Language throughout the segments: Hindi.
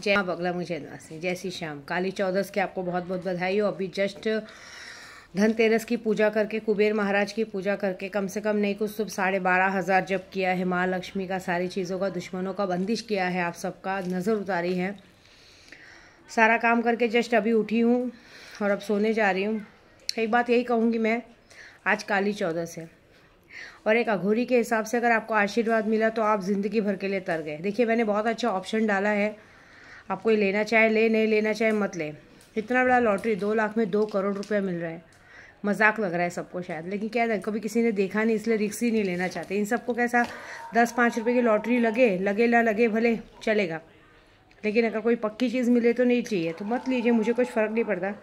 जय मां बगला मुझे निवासी, जय श्री श्याम। काली चौदस की आपको बहुत बहुत बधाई हो। अभी जस्ट धनतेरस की पूजा करके, कुबेर महाराज की पूजा करके कम से कम नहीं कुछ 12,500 जप किया है। माँ लक्ष्मी का, सारी चीज़ों का, दुश्मनों का बंदिश किया है, आप सबका नज़र उतारी है। सारा काम करके जस्ट अभी उठी हूँ और अब सोने जा रही हूँ। एक बात यही कहूँगी मैं, आज काली चौदस है और एक अघोरी के हिसाब से अगर आपको आशीर्वाद मिला तो आप ज़िंदगी भर के लिए तर गए। देखिए, मैंने बहुत अच्छा ऑप्शन डाला है, आपको ये लेना चाहे ले, नहीं लेना चाहे मत ले। इतना बड़ा लॉटरी, 2 लाख में 2 करोड़ रुपया मिल रहा है। मजाक लग रहा है सबको शायद, लेकिन क्या है, कभी किसी ने देखा नहीं इसलिए रिक्स ही नहीं लेना चाहते। इन सबको कैसा 10-5 रुपये की लॉटरी लगे ना लगे भले चलेगा, लेकिन अगर कोई पक्की चीज़ मिले तो नहीं चाहिए, तो मत लीजिए, मुझे कुछ फ़र्क नहीं पड़ता।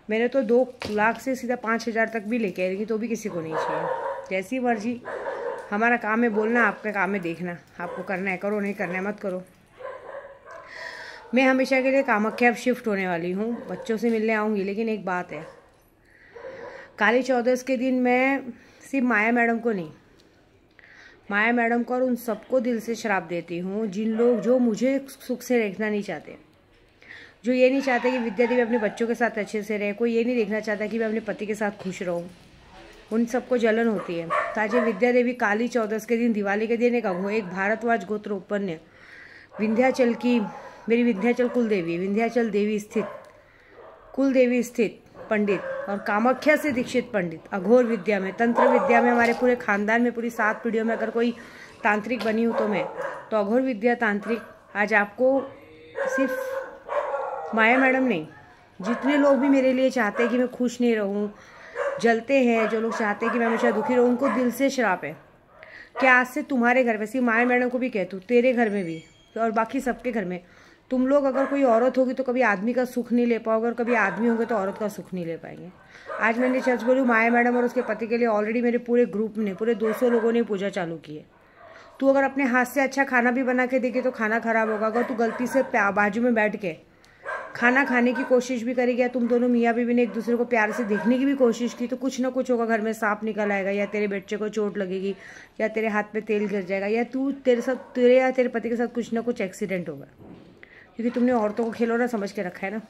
मैंने तो 2 लाख से सीधा 5,000 तक भी लेके आई, लेकिन तो भी किसी को नहीं चाहिए। जैसी मर्जी, हमारा काम है बोलना, आपका काम है देखना। आपको करना है करो, नहीं करना है मत करो। मैं हमेशा के लिए कामाख्या अब शिफ्ट होने वाली हूँ, बच्चों से मिलने आऊँगी। लेकिन एक बात है, काली चौदस के दिन मैं सिर्फ माया मैडम को नहीं, माया मैडम को और उन सबको दिल से श्राप देती हूँ जो मुझे सुख से देखना नहीं चाहते, जो ये नहीं चाहते कि विद्या देवी अपने बच्चों के साथ अच्छे से रहे। कोई ये नहीं देखना चाहता कि मैं अपने पति के साथ खुश रहूँ, उन सबको जलन होती है। ताकि विद्या देवी काली चौदस के दिन, दिवाली के दिन एक भारद्वाज गोत्र उत्पन्न विंध्याचल की, मेरी विंध्याचल कुलदेवी, विंध्याचल देवी स्थित कुलदेवी स्थित पंडित और कामाख्या से दीक्षित पंडित, अघोर विद्या में, तंत्र विद्या में, हमारे पूरे खानदान में, पूरी 7 पीढ़ियों में अगर कोई तांत्रिक बनी हूँ तो मैं, तो अघोर विद्या तांत्रिक। आज आपको सिर्फ माया मैडम नहीं, जितने लोग भी मेरे लिए चाहते हैं कि मैं खुश नहीं रहूँ, जलते हैं, जो लोग चाहते हैं कि मैं हमेशा दुखी रहूँ, उनको दिल से श्राप है कि आज से तुम्हारे घर में, सिर्फ माया मैडम को भी कहती हूँ, तेरे घर में भी और बाकी सबके घर में, तुम लोग अगर कोई औरत होगी तो कभी आदमी का सुख नहीं ले पाओगे, और कभी आदमी होंगे तो औरत का सुख नहीं ले पाएंगे। आज मैंने सच बोलूँ, माया मैडम और उसके पति के लिए ऑलरेडी मेरे पूरे ग्रुप ने, पूरे 200 लोगों ने पूजा चालू की है। तू अगर अपने हाथ से अच्छा खाना भी बना के देगी तो खाना खराब होगा। अगर तू गलती से बाजू में बैठ के खाना खाने की कोशिश भी करेगी, या तुम दोनों मियाँ बीवी ने एक दूसरे को प्यार से देखने की भी कोशिश की, तो कुछ ना कुछ होगा, घर में सांप निकल आएगा, या तेरे बच्चे को चोट लगेगी, या तेरे हाथ पे तेल गिर जाएगा, या तेरे या तेरे पति के साथ कुछ ना कुछ एक्सीडेंट होगा, क्योंकि तुमने औरतों को खिलौना समझ के रखा है ना।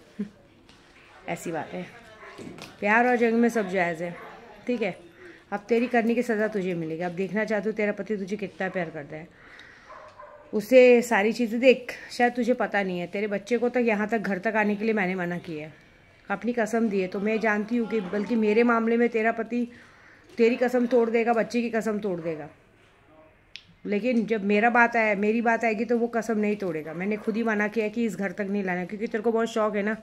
ऐसी बात है, प्यार और जंग में सब जायज़ है, ठीक है। अब तेरी करने की सज़ा तुझे मिलेगी। अब देखना चाहती हूँ तेरा पति तुझे कितना प्यार करता है, उसे सारी चीज़ें देख। शायद तुझे पता नहीं है, तेरे बच्चे को तक यहाँ तक घर तक आने के लिए मैंने मना किया है, अपनी कसम दी है। तो मैं जानती हूँ कि बल्कि मेरे मामले में तेरा पति तेरी कसम तोड़ देगा, बच्चे की कसम तोड़ देगा, लेकिन जब मेरी बात आएगी तो वो कसम नहीं तोड़ेगा। मैंने खुद ही मना किया कि इस घर तक नहीं लाना, क्योंकि तेरे को बहुत शौक है ना,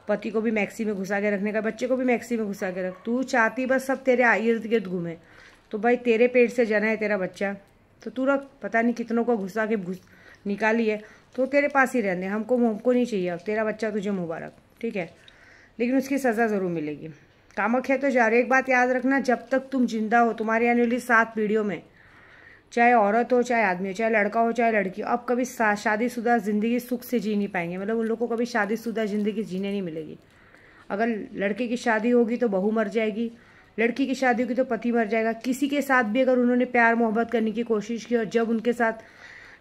पति को भी मैक्सी में घुसा के रखने का, बच्चे को भी मैक्सी में घुसा के रख। तू चाहती बस सब तेरे इर्द गिर्द घूमे, तो भाई तेरे पेट से जना है तेरा बच्चा, तो तू रख। पता नहीं कितनों को घुसा के निकाली है, तो तेरे पास ही रहने, हमको नहीं चाहिए। तेरा बच्चा तुझे मुबारक, ठीक है, लेकिन उसकी सज़ा ज़रूर मिलेगी। कामाख्या तो जा रही है। एक बात याद रखना, जब तक तुम जिंदा हो, तुम्हारी आने वाली 7 पीढ़ियों में, चाहे औरत हो, चाहे आदमी हो, चाहे लड़का हो, चाहे लड़की हो, अब कभी शादीशुदा ज़िंदगी सुख से जी नहीं पाएंगे। मतलब उन लोगों को कभी शादीशुदा ज़िंदगी जीने नहीं मिलेगी। अगर लड़के की शादी होगी तो बहू मर जाएगी, लड़की की शादी होगी तो पति मर जाएगा। किसी के साथ भी अगर उन्होंने प्यार मोहब्बत करने की कोशिश की और जब उनके साथ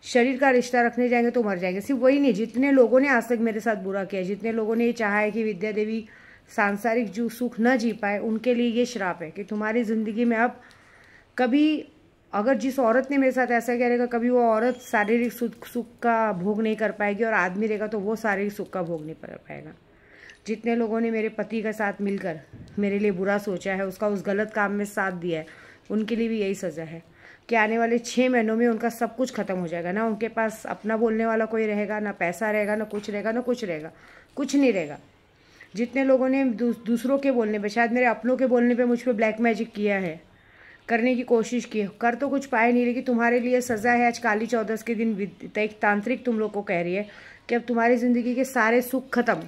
शरीर का रिश्ता रखने जाएंगे तो मर जाएंगे। सिर्फ वही नहीं, जितने लोगों ने आज तक मेरे साथ बुरा किया, जितने लोगों ने ये चाहा है कि विद्या देवी सांसारिक जो सुख न जी पाए, उनके लिए ये श्राप है कि तुम्हारी ज़िंदगी में अब कभी, अगर जिस औरत ने मेरे साथ ऐसा किया रहेगा, कभी वो औरत शारीरिक सुख का भोग नहीं कर पाएगी, और आदमी रहेगा तो वो शारीरिक सुख का भोग नहीं कर पाएगा। जितने लोगों ने मेरे पति के साथ मिलकर मेरे लिए बुरा सोचा है, उसका उस गलत काम में साथ दिया है, उनके लिए भी यही सज़ा है कि आने वाले 6 महीनों में उनका सब कुछ खत्म हो जाएगा। ना उनके पास अपना बोलने वाला कोई रहेगा, ना पैसा रहेगा, ना कुछ रहेगा, ना कुछ रहेगा, कुछ नहीं रहेगा। जितने लोगों ने दूसरों के बोलने पे, शायद मेरे अपनों के बोलने पे मुझ पर ब्लैक मैजिक किया है, करने की कोशिश की, कर तो कुछ पाए नहीं, लेकिन तुम्हारे लिए सज़ा है। आज काली चौदस के दिन एक तांत्रिक तुम लोग को कह रही है कि अब तुम्हारी ज़िंदगी के सारे सुख खत्म,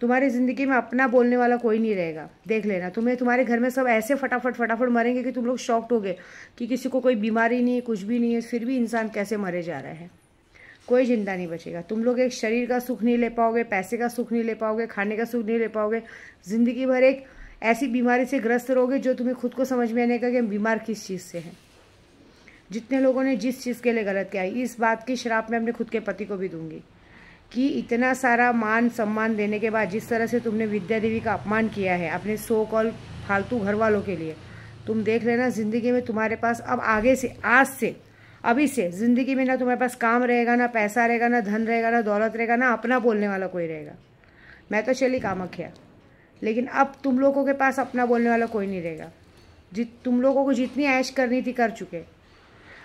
तुम्हारी ज़िंदगी में अपना बोलने वाला कोई नहीं रहेगा। देख लेना, तुम्हारे घर में सब ऐसे फटाफट मरेंगे कि तुम लोग शॉक्ड होगे कि किसी को कोई बीमारी नहीं है, कुछ भी नहीं है, फिर भी इंसान कैसे मरे जा रहा है। कोई जिंदा नहीं बचेगा। तुम लोग एक शरीर का सुख नहीं ले पाओगे, पैसे का सुख नहीं ले पाओगे, खाने का सुख नहीं ले पाओगे, ज़िंदगी भर एक ऐसी बीमारी से ग्रस्त रहोगे जो तुम्हें खुद को समझ में आने का कि हम बीमार किस चीज़ से हैं। जितने लोगों ने जिस चीज़ के लिए गलत किया है, इस बात की श्राप मैं अपने खुद के पति को भी दूंगी कि इतना सारा मान सम्मान देने के बाद जिस तरह से तुमने विद्या देवी का अपमान किया है अपने सो कॉल फालतू घर वालों के लिए, तुम देख लेना ज़िंदगी में तुम्हारे पास अब आगे से, आज से, अभी से ज़िंदगी में ना तुम्हारे पास काम रहेगा, ना पैसा रहेगा, ना धन रहेगा, ना दौलत रहेगा, ना अपना बोलने वाला कोई रहेगा। मैं तो चली कामाख्या, लेकिन अब तुम लोगों के पास अपना बोलने वाला कोई नहीं रहेगा। तुम लोगों को जितनी ऐश करनी थी कर चुके।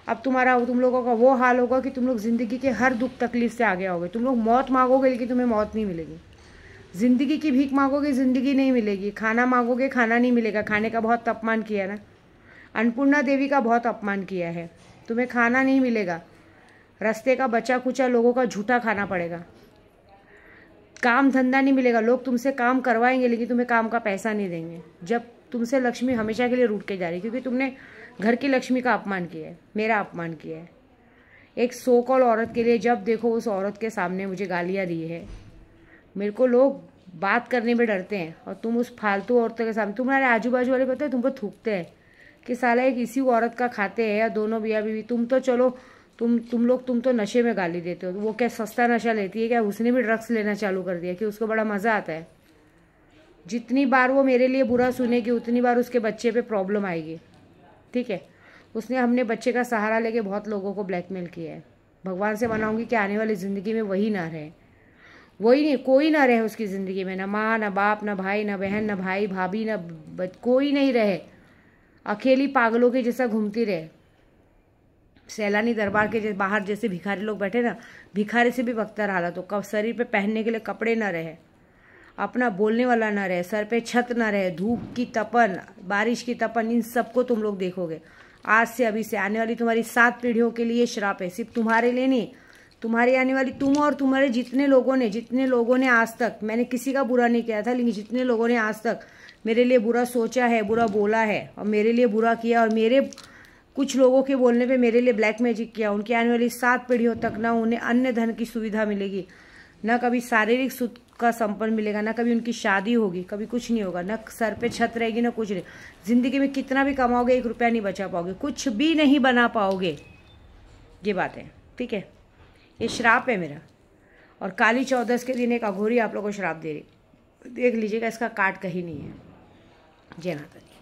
अब तुम लोगों का वो हाल होगा कि तुम लोग ज़िंदगी के हर दुख तकलीफ से आगे आओगे। तुम लोग मौत मांगोगे लेकिन तुम्हें मौत नहीं मिलेगी। ज़िंदगी की भीख मांगोगे, ज़िंदगी नहीं मिलेगी। खाना मांगोगे, खाना नहीं मिलेगा। खाने का बहुत अपमान किया ना, अन्नपूर्णा देवी का बहुत अपमान किया है। तुम्हें खाना नहीं मिलेगा, रास्ते का बचा कुचा लोगों का झूठा खाना पड़ेगा। काम धंधा नहीं मिलेगा, लोग तुमसे काम करवाएंगे लेकिन तुम्हें काम का पैसा नहीं देंगे। जब तुमसे लक्ष्मी हमेशा के लिए रूठ के जा रही है, क्योंकि तुमने घर की लक्ष्मी का अपमान किया है, मेरा अपमान किया है। एक सो कॉल औरत के लिए जब देखो उस औरत के सामने मुझे गालियाँ दी है। मेरे को लोग बात करने में डरते हैं और तुम उस फालतू औरतों के सामने, तुम्हारे आजू बाजू वाले पता है तुम पर थूकते हैं कि साला एक इसी औरत का खाते हैं या दोनों मियाँ बीवी। तुम तो चलो तुम तो नशे में गाली देते हो। वो क्या सस्ता नशा लेती है क्या? उसने भी ड्रग्स लेना चालू कर दिया कि उसको बड़ा मज़ा आता है। जितनी बार वो मेरे लिए बुरा सुनेगी उतनी बार उसके बच्चे पे प्रॉब्लम आएगी। ठीक है, उसने हमने बच्चे का सहारा लेके बहुत लोगों को ब्लैकमेल किया है। भगवान से मनाऊंगी कि आने वाली ज़िंदगी में वही ना रहे, वही नहीं, कोई ना रहे उसकी ज़िंदगी में। ना माँ, ना बाप, ना भाई, ना बहन, ना भाई भाभी, ना कोई नहीं रहे। अकेली पागलों के जैसा घूमती रहे। सैलानी दरबार के बाहर जैसे भिखारी लोग बैठे ना, भिखारी से भी बदतर हालत हो। शरीर पे पहनने के लिए कपड़े ना रहे, अपना बोलने वाला ना रहे, सर पे छत ना रहे, धूप की तपन, बारिश की तपन, इन सबको तुम लोग देखोगे। आज से, अभी से आने वाली तुम्हारी 7 पीढ़ियों के लिए श्राप है। सिर्फ तुम्हारे लिए नहीं, तुम्हारी आने वाली तुम और तुम्हारे जितने लोगों ने आज तक, मैंने किसी का बुरा नहीं किया था, लेकिन जितने लोगों ने आज तक मेरे लिए बुरा सोचा है, बुरा बोला है और मेरे लिए बुरा किया और मेरे कुछ लोगों के बोलने पे मेरे लिए ब्लैक मैजिक किया, उनकी आने वाली 7 पीढ़ियों तक ना उन्हें अन्य धन की सुविधा मिलेगी, ना कभी शारीरिक सुख का संपन्न मिलेगा, ना कभी उनकी शादी होगी, कभी कुछ नहीं होगा, ना सर पे छत रहेगी, ना कुछ नहीं। जिंदगी में कितना भी कमाओगे 1 रुपया नहीं बचा पाओगे, कुछ भी नहीं बना पाओगे। ये बात है, ठीक है। ये श्राप है मेरा। और काली चौदस के दिन एक अघोरी आप लोगों को श्राप दे रही, देख लीजिएगा, इसका काट कहीं नहीं है। जय माता दी।